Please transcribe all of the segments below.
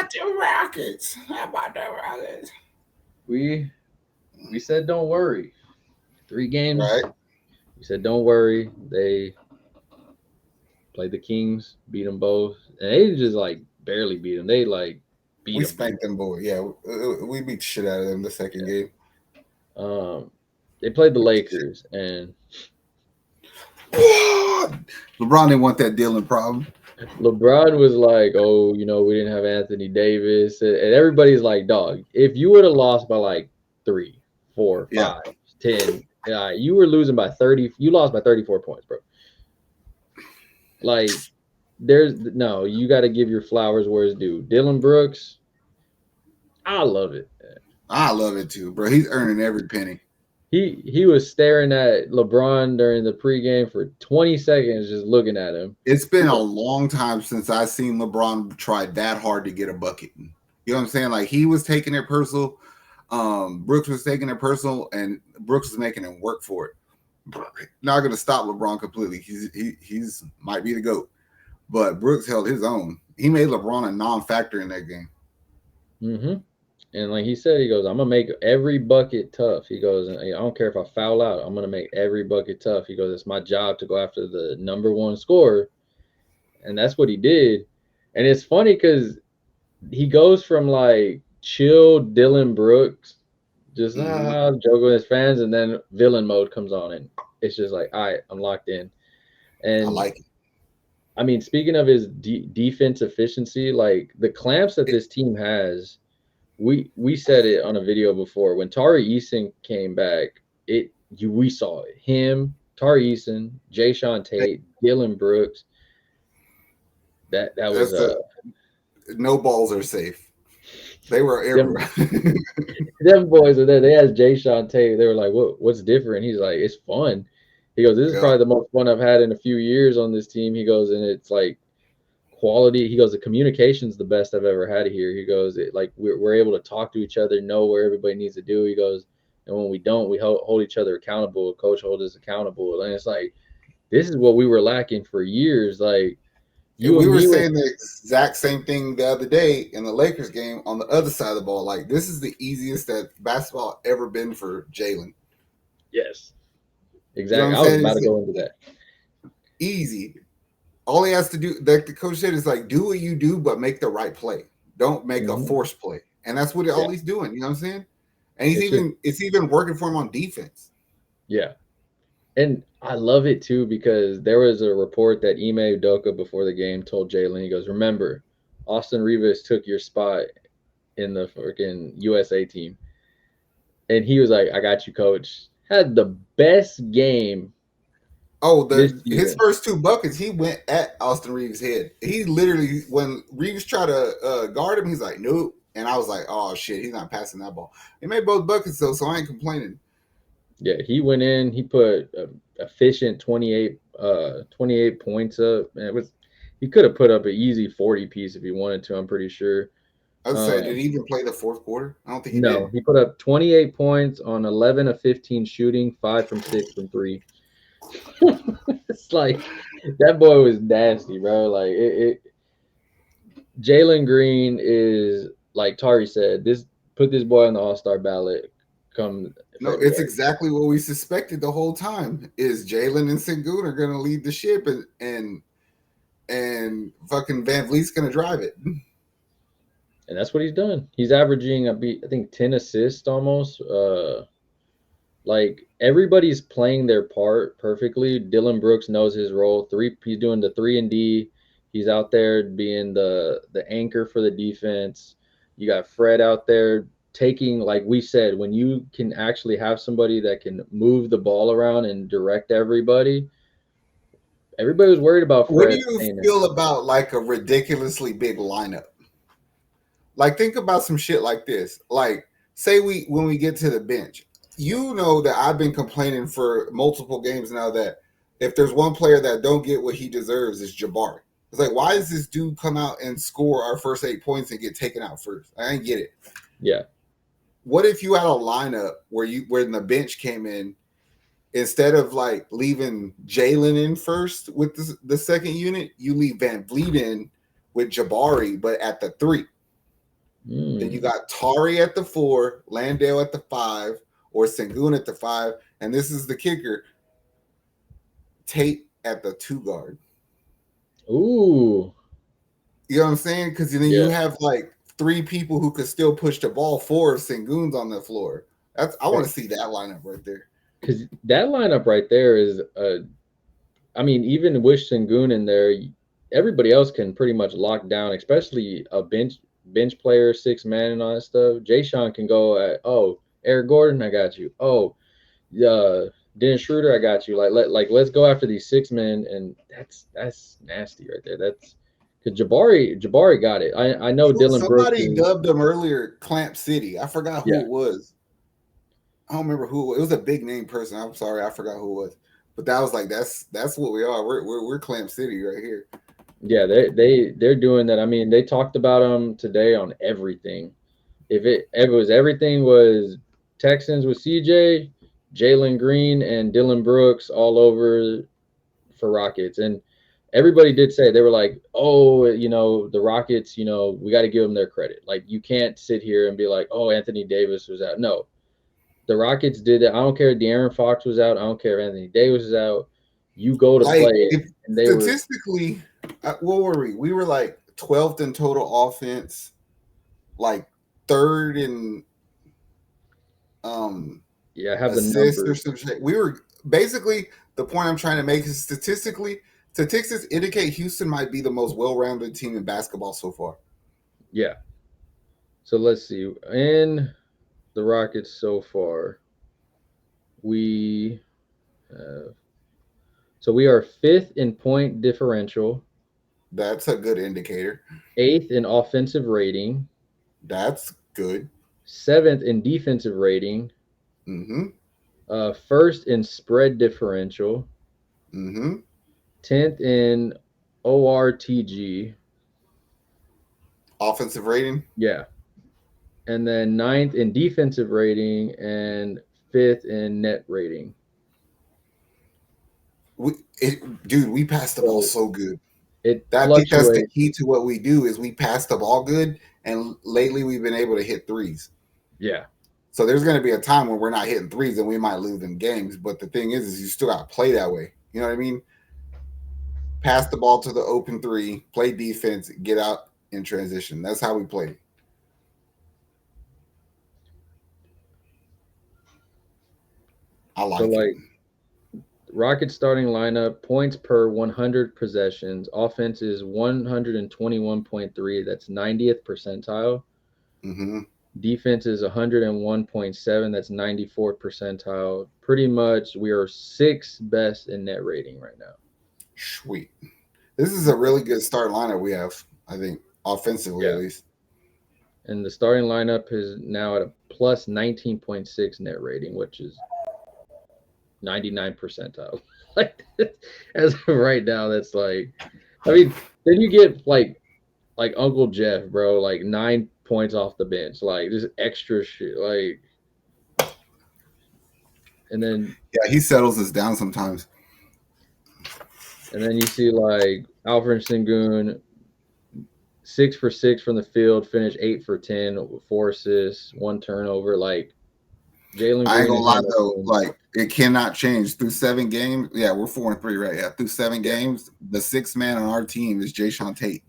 about the Rockets? How about the Rockets? We said don't worry. 3 games. Right? We said don't worry. They played the Kings, beat them both, and they just like barely beat them. They like beat We them. spanked them boys. Yeah, we beat the shit out of them the second game. They played the Lakers, and LeBron didn't want that Dillon problem. LeBron was like, "Oh, we didn't have Anthony Davis," and everybody's like, "Dog, if you would have lost by like 3, 4, Yeah, 5, 10, you were losing by 30. You lost by 34 points, bro. Like, there's no, you got to give your flowers where it's due. Dillon Brooks, I love it. I love it too, bro. He's earning every penny. He was staring at LeBron during the pregame for 20 seconds, just looking at him. It's been a long time since I've seen LeBron try that hard to get a bucket. You know what I'm saying? Like he was taking it personal. Brooks was taking it personal, and Brooks was making him work for it. Not going to stop LeBron completely. He's might be the GOAT, but Brooks held his own. He made LeBron a non-factor in that game. Mm-hmm. And like he said, he goes, "I'm gonna make every bucket tough." He goes, "I don't care if I foul out. I'm gonna make every bucket tough." He goes, "It's my job to go after the number one scorer," and that's what he did. And it's funny because he goes from like chill Dillon Brooks, just joking with his fans, and then villain mode comes on, and it's just like, all right, I'm locked in. I And like it. I mean, speaking of his defense efficiency, like the clamps that this team has, we said it on a video before. When Tari Eason came back, we saw it. Him, Tari Eason, JaeSean Tate, Dillon Brooks. That was That's no balls are safe. They were them, everywhere. them boys are there. They asked JaeSean Tate. They were like, "What's different?" He's like, "It's fun." He goes, "This is Yeah. probably the most fun I've had in a few years on this team." He goes, and it's like quality. He goes, the communication's the best I've ever had here. He goes, like we're able to talk to each other, know where everybody needs to do. He goes, and when we don't, we hold each other accountable. Coach holds us accountable, and it's like this is what we were lacking for years. Like And you we and were me, saying the exact same thing the other day in the Lakers game on the other side of the ball. Like this is the easiest that basketball ever been for Jalen. yes, You know what exactly. I'm I was saying? about It's to go into that. easy. All he has to do, like the coach said, is like do what you do, but make the right play. Don't make a Mm-hmm. forced play, and that's what Yeah, all he's doing. You know what I'm saying? And it's just it's even working for him on defense. yeah. And I love it too because there was a report that Ime Udoka before the game told Jalen, he goes, "Remember, Austin Rivas took your spot in the freaking USA team." And he was like, "I got you, coach." Had the best game Oh, this his season. first two buckets, he went at Austin Reeves' head. He literally, when Reeves tried to guard him, he's like, nope. And I was like, oh shit, he's not passing that ball. He made both buckets though, so I ain't complaining. Yeah, he went in. He put a efficient 28 points up. And it was he could have put up an easy 40 piece if he wanted to. I'm pretty sure. I would say, did Um, he even play the fourth quarter? I don't think he no, did. he put up 28 points on 11 of 15 shooting, 5 from 6 from 3. It's like that boy was nasty, bro. Like Jalen Green is like Tari said. This put this boy on the All Star ballot come No, it's February. exactly what we suspected the whole time. Is Jalen and Sengun are going to lead the ship, and fucking Van Vliet's going to drive it. And that's what he's done. He's averaging I think 10 assists almost. Like everybody's playing their part perfectly. Dillon Brooks knows his role. He's doing the 3 and D. He's out there being the anchor for the defense. You got Fred out there taking, like we said, when you can actually have somebody that can move the ball around and direct everybody. Everybody was worried about What do Fred you playing feel about like a ridiculously big lineup? Like think about some shit like this. Like say when we get to the bench, you know that I've been complaining for multiple games now that if there's one player that don't get what he deserves, it's Jabari. It's like why does this dude come out and score our first 8 points and get taken out first? I didn't get it. Yeah. What if you had a lineup where when the bench came in, instead of like leaving Jalen in first with the second unit, you leave Van Vliet in with Jabari, but at the 3. Then you got Tari at the 4, Landale at the 5, or Sengun at the 5. And this is the kicker: Tate at the 2 guard. Ooh. You know what I'm saying? Because then you have like 3 people who could still push the ball forward. Sengun's on the floor. I want to see that lineup right there. Because that lineup right there is, I mean, even with Sengun in there, everybody else can pretty much lock down, especially a bench player, 6-man and all that stuff. JaeSean can go at, Eric Gordon, I got you. Dennis Schroeder, I got you. Let's go after these 6 men, and that's nasty right there. That's because Jabari got it. I know Dillon Brooks. Somebody dubbed him earlier Clamp City. I forgot who it was. I don't remember who it was. It was a big name person. I'm sorry, I forgot who it was. But that was like that's what we are. We're Clamp City right here. Yeah, they're doing that. I mean, they talked about them today on everything. If it was everything was Texans with CJ, Jalen Green, and Dillon Brooks all over for Rockets. And everybody did say, they were like, the Rockets, we got to give them their credit. Like, you can't sit here and be like, Anthony Davis was out. No, the Rockets did that. I don't care if De'Aaron Fox was out. I don't care if Anthony Davis is out. You go to play. And statistically, what were we? We were like 12th in total offense, like 3rd in I have assists the numbers. or some shit. We were basically, the point I'm trying to make is statistics indicate Houston might be the most well-rounded team in basketball so far. Yeah. So let's see. In the Rockets so far, we have. So we are 5th in point differential. That's a good indicator. 8th in offensive rating. That's good. 7th in defensive rating. Mm-hmm. 1st in spread differential. Mm-hmm. 10th in ORTG. Offensive rating? Yeah. And then 9th in defensive rating and 5th in net rating. We pass the ball so good. I think that's the key to what we do is we pass the ball good, and lately we've been able to hit threes. Yeah. So there's going to be a time when we're not hitting threes and we might lose them games. But the thing is you still got to play that way. You know what I mean? Pass the ball to the open 3, play defense, get out in transition. That's how we play. I like it. Rockets starting lineup, points per 100 possessions. Offense is 121.3. That's 90th percentile. Mm-hmm. Defense is 101.7. That's 94th percentile. Pretty much we are 6th best in net rating right now. Sweet. This is a really good start lineup we have, I think, offensively at least. And the starting lineup is now at a plus 19.6 net rating, which is 99 percentile. Like, as of right now, that's like, I mean, then you get like Uncle Jeff, bro, like 9 points off the bench, like just extra shit, like. And then he settles us down sometimes. And then you see like Alperen Sengun, 6 for 6 from the field, finished 8 for 10, 4 assists, 1 turnover. Like Jalen. I ain't gonna lie though, like it cannot change through 7 games. Yeah, we're 4-3 right. Yeah, through 7 games, the 6th man on our team is JaeSean Tate.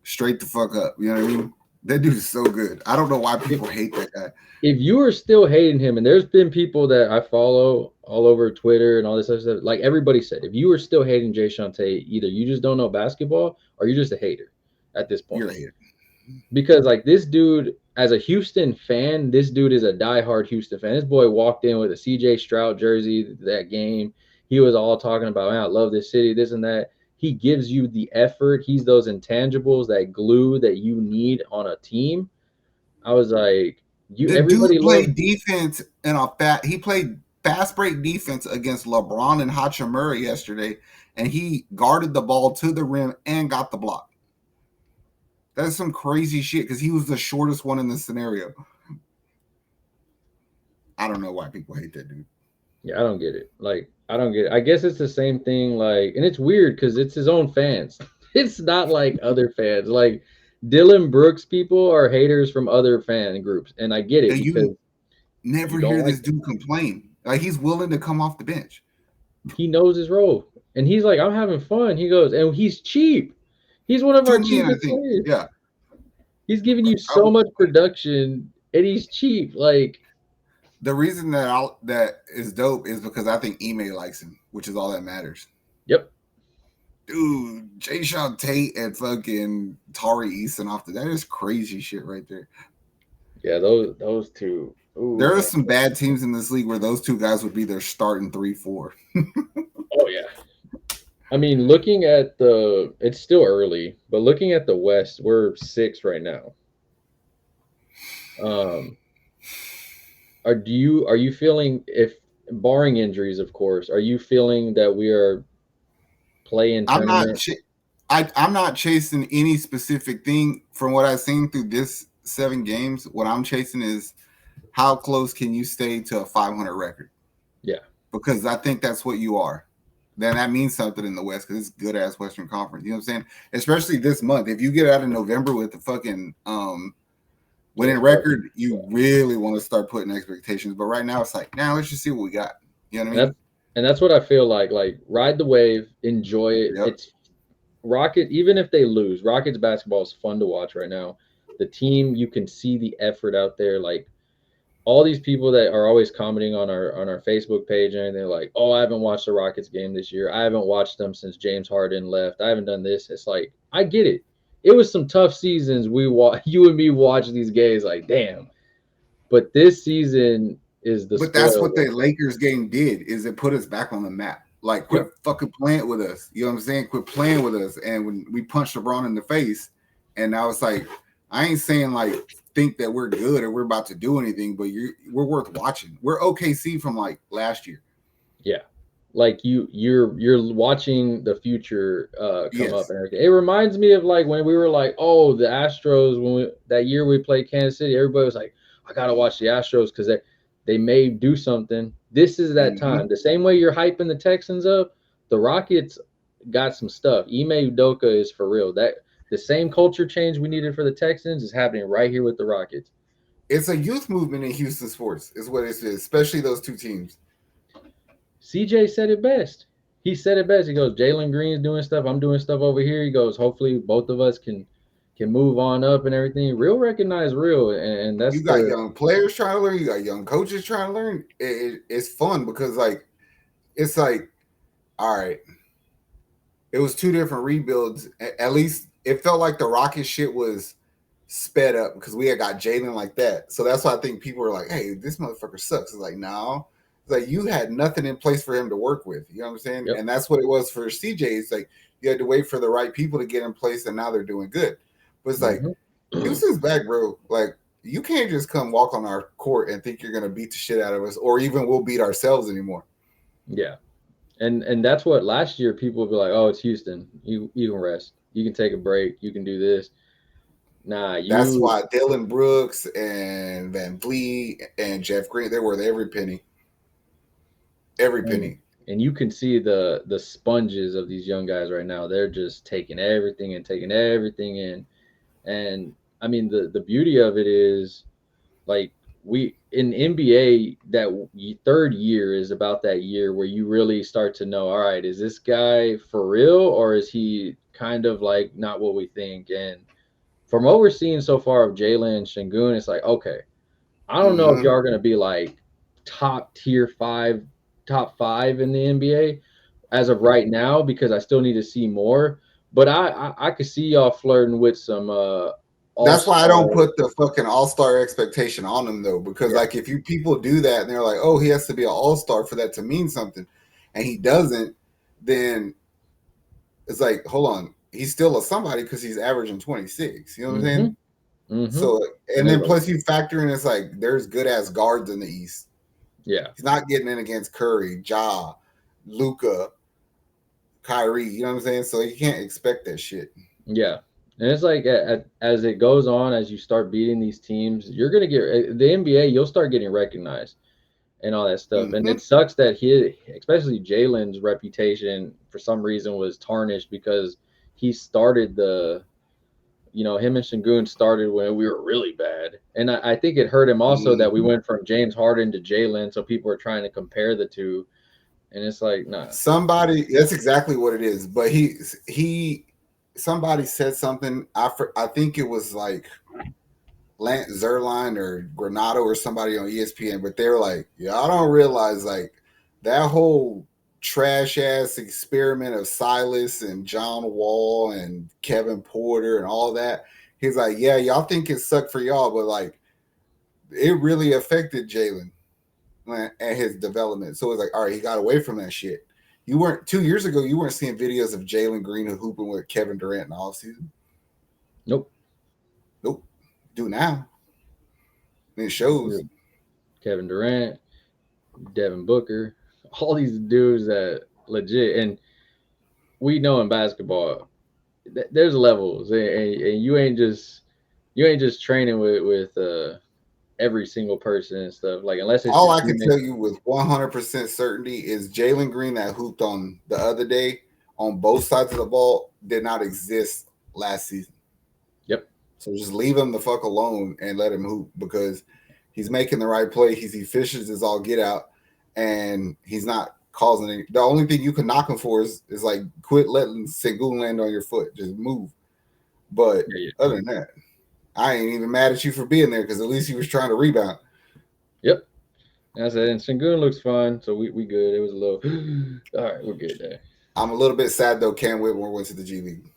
Straight the fuck up. You know what I mean? That dude is so good. I don't know why people hate that guy. If you are still hating him, and there's been people that I follow all over Twitter and all this other stuff, like everybody said, if you are still hating JaeSean Tate, either you just don't know basketball or you're just a hater at this point. You're a hater. Because like this dude, as a Houston fan, this dude is a diehard Houston fan. This boy walked in with a CJ Stroud jersey that game. He was all talking about, man, I love this city, this and that. He gives you the effort. He's those intangibles, that glue that you need on a team. I was like, everybody played defense he played fast break defense against LeBron and Hachimura yesterday, and he guarded the ball to the rim and got the block. That's some crazy shit because he was the shortest one in the scenario. I don't know why people hate that dude. Yeah, I don't get it. Like, I don't get it. I guess it's the same thing, like, and it's weird because it's his own fans. It's not like other fans. Like, Dillon Brooks people are haters from other fan groups, and I get it And because you never you don't hear like this him. dude complain. Like he's willing to come off the bench. He knows his role, and he's like, I'm having fun. He goes, and he's cheap. He's one of our 2 million, I cheapest think. players. Yeah. He's giving you I, so much production, and he's cheap. Like, the reason that is dope is because I think Ime likes him, which is all that matters. yep, Dude, JaeSean, Tate, and fucking Tari Eason off that is crazy shit right there. yeah, those two. Ooh, There are man. some bad teams in this league where those two guys would be their starting 3-4. Oh yeah. I mean, looking at it's still early, but looking at the West, we're 6 right now. Um, are you feeling, if barring injuries, of course, are you feeling that we are playing I'm not. tournament? I'm not chasing any specific thing from what I've seen through this 7 games. What I'm chasing is how close can you stay to a 500 record? Yeah. Because I think that's what you are. Then that means something in the West because it's good ass Western Conference. You know what I'm saying? Especially this month. If you get out of November with the fucking winning record, you really want to start putting expectations. But right now, it's like, now let's just see what we got. You know what I mean? And that's what I feel like. Like, ride the wave, enjoy it. Yep. It's Rocket, even if they lose, Rockets basketball is fun to watch right now. The team, you can see the effort out there. Like, all these people that are always commenting on our Facebook page and they're like, "Oh, I haven't watched the Rockets game this year. I haven't watched them since James Harden left. I haven't done this." It's like, I get it. It was some tough seasons. You and me watch these games like, damn. But this season is the But that's what spoil. the Lakers game did, is it put us back on the map. Like, quit fucking playing with us. You know what I'm saying? Quit playing with us. And when we punched LeBron in the face, and I was like, I ain't saying like think that we're good or we're about to do anything, but we're worth watching. We're OKC from like last year. Yeah. Like you're watching the future come up Yes. and everything. It reminds me of like when we were like, oh, the Astros, that year we played Kansas City, everybody was like, I gotta watch the Astros because they may do something. This is that time. The same way you're hyping the Texans up, the Rockets got some stuff. Ime Udoka is for real. That the same culture change we needed for the Texans is happening right here with the Rockets. It's a youth movement in Houston sports, is what it is, especially those two teams. CJ said it best. He said it best. He goes, Jalen Green's doing stuff. I'm doing stuff over here. He goes, hopefully both of us can move on up and everything. Real recognize real, and that's You got the young players trying to learn. You got young coaches trying to learn. It's fun because like it's like, all right, it was 2 different rebuilds. At least it felt like the Rocket shit was sped up because we had got Jalen like that. So that's why I think people were like, hey, this motherfucker sucks. It's like, no. It's like you had nothing in place for him to work with. You know what I'm saying? yep. And that's what it was for CJ. It's like you had to wait for the right people to get in place, and now they're doing good. But it's like, Houston's back, bro. Like, you can't just come walk on our court and think you're gonna beat the shit out of us, or even we'll beat ourselves anymore. Yeah. And that's what last year people would be like, oh, it's Houston. You can rest. You can take a break. You can do this. Nah, That's why Dillon Brooks and Van Vliet and Jeff Green, they're worth every penny. Every penny. And you can see the sponges of these young guys right now. They're just taking everything in. And I mean, the beauty of it is, like, we in NBA, that third year is about that year where you really start to know, all right, is this guy for real or is he kind of like not what we think? And from what we're seeing so far of Jalen and Sengun, it's like, okay, I don't know if y'all are going to be like top 5 in the NBA as of right now, because I still need to see more. But I could see y'all flirting with some That's why I all-star. don't put the fucking all-star expectation on him though, because like if you people do that and they're like, oh, he has to be an all-star for that to mean something, and he doesn't, then it's like, hold on, he's still a somebody because he's averaging 26. You know what I'm saying? So, and then plus you factor in, it's like there's good ass guards in the East. Yeah, he's not getting in against Curry, Ja, Luka, Kyrie. You know what I'm saying? So you can't expect that shit. Yeah. And it's like as it goes on, as you start beating these teams, you're going to get the NBA, you'll start getting recognized and all that stuff. And it sucks that especially Jalen's reputation for some reason was tarnished because he started him and Sengun started when we were really bad. And I think it hurt him also that we went from James Harden to Jalen. So people are trying to compare the two. And it's like, nah. That's exactly what it is. But somebody said something. I think it was like Lance Zerline or Granado or somebody on ESPN, but they're like, yeah, I don't realize like that whole trash ass experiment of Silas and John Wall and Kevin Porter and all that. He's like, yeah, y'all think it sucked for y'all, but like it really affected Jalen and his development. So it's like, all right, he got away from that shit. You weren't 2 years ago, you weren't seeing videos of Jalen Green hooping with Kevin Durant in the offseason. Nope. Do now. It shows. Kevin Durant, Devin Booker, all these dudes that legit, and we know in basketball there's levels, and you ain't just training with every single person and stuff. Like unless it's all I can tell you with 100% certainty is Jalen Green that hooped on the other day on both sides of the ball did not exist last season. Yep. So just leave him the fuck alone and let him hoop because he's making the right play. He's efficient as all get out, and he's not causing any. The only thing you can knock him for is like quit letting Sengun land on your foot. Just move. But other than that, I ain't even mad at you for being there because at least he was trying to rebound. Yep. I said, and Sengun looks fine, so we good. It was a little. All right, we're good there. I'm a little bit sad though. Cam Whitmore went to the G League.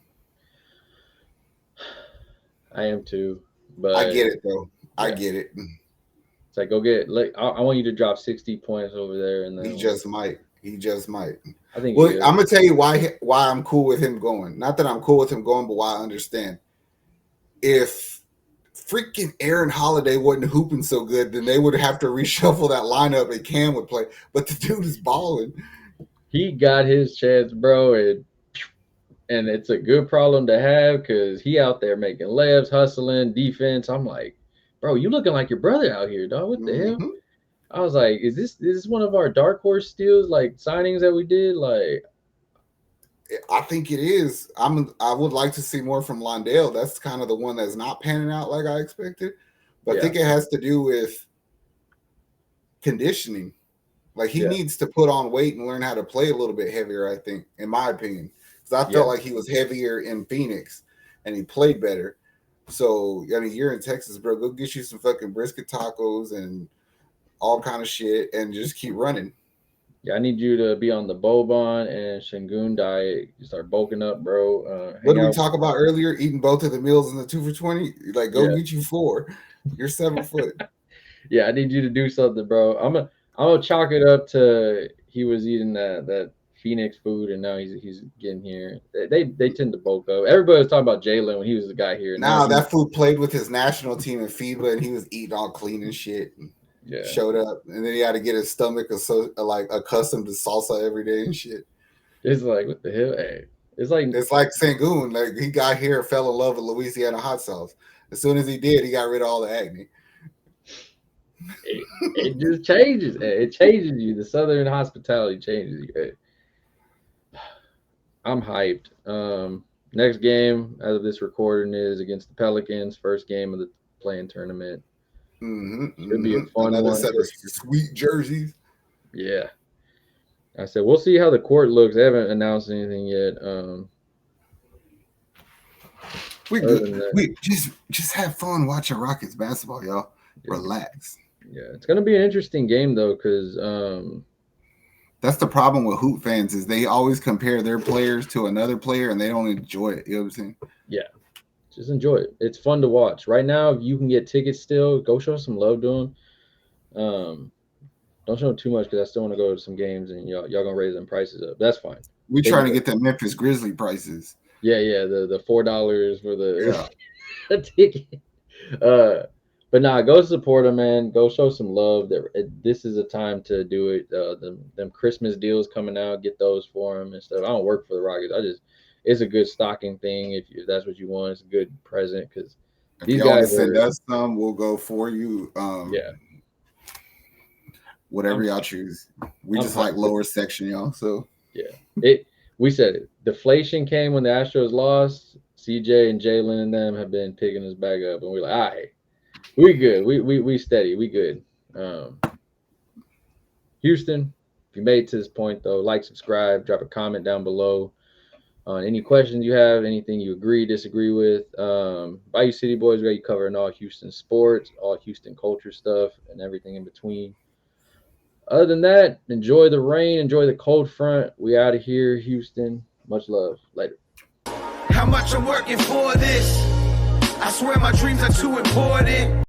I am too, but I get it though. Yeah. I get it. It's like go get. Like I want you to drop 60 points over there, and then he just might. He just might. I think. Well, I'm gonna tell you why I'm cool with him going. Not that I'm cool with him going, but why I understand. If freaking Aaron Holiday wasn't hooping so good, then they would have to reshuffle that lineup and Cam would play. But the dude is balling. He got his chance, bro, and it's a good problem to have because he out there making layups, hustling, defense. I'm like, bro, you looking like your brother out here, dog. What the hell? I was like, is this one of our dark horse steals, like signings that we did? Like, I think it is. I would like to see more from Londale. That's kind of the one that's not panning out like I expected. But I think it has to do with conditioning. Like he needs to put on weight and learn how to play a little bit heavier, I think, in my opinion. Because I felt like he was heavier in Phoenix and he played better. So, I mean, you're in Texas, bro. Go get you some fucking brisket tacos and all kind of shit and just keep running. Yeah, I need you to be on the Boban and Sengun diet. You start bulking up, bro. What did we talk about earlier? Eating both of the meals in the 2 for $20? Like, go get you 4. You're 7 foot. Yeah, I need you to do something, bro. I'm gonna chalk it up to he was eating that Phoenix food, and now he's getting here. They tend to bulk up. Everybody was talking about Jalen when he was the guy here. Now that food played with his national team in FIBA, and he was eating all clean and shit. And showed up, and then he had to get his stomach like accustomed to salsa every day and shit. It's like what the hell? Hey, it's like Sengun. Like he got here and fell in love with Louisiana hot sauce. As soon as he did, he got rid of all the acne. It just changes. It changes you. The Southern hospitality changes you. I'm hyped. Next game, as of this recording, is against the Pelicans. First game of the play-in tournament. Should be a fun Another one. set of sweet jerseys. Yeah. I said we'll see how the court looks. They haven't announced anything yet. We just have fun watching Rockets basketball, y'all. Relax. Yeah, it's gonna be an interesting game though, because that's the problem with hoop fans is they always compare their players to another player and they don't enjoy it. You know what I'm saying? Yeah. Just enjoy it. It's fun to watch. Right now, if you can get tickets still, go show some love to them. Don't show them too much because I still want to go to some games and y'all gonna raise them prices up. That's fine. We're trying to get the Memphis Grizzly prices. Yeah, the $4 for the ticket. But nah, go support them, man. Go show some love. This is a time to do it. Them Christmas deals coming out, get those for them and stuff. I don't work for the Rockets. It's a good stocking thing if that's what you want. It's a good present because these guys send us some. We'll go for you. Whatever y'all choose. We just like lower section, y'all. So we said it. Deflation came when the Astros lost. CJ and Jalen and them have been picking us back up, and we're like, all right, we good. We steady. We good. Houston, if you made it to this point, though, like, subscribe, drop a comment down below on any questions you have, anything you agree, disagree with. Bayou City Boys, we got you covering all Houston sports, all Houston culture stuff, and everything in between. Other than that, enjoy the rain, enjoy the cold front. We out of here, Houston. Much love. Later. How much I'm working for this? I swear my dreams are too important.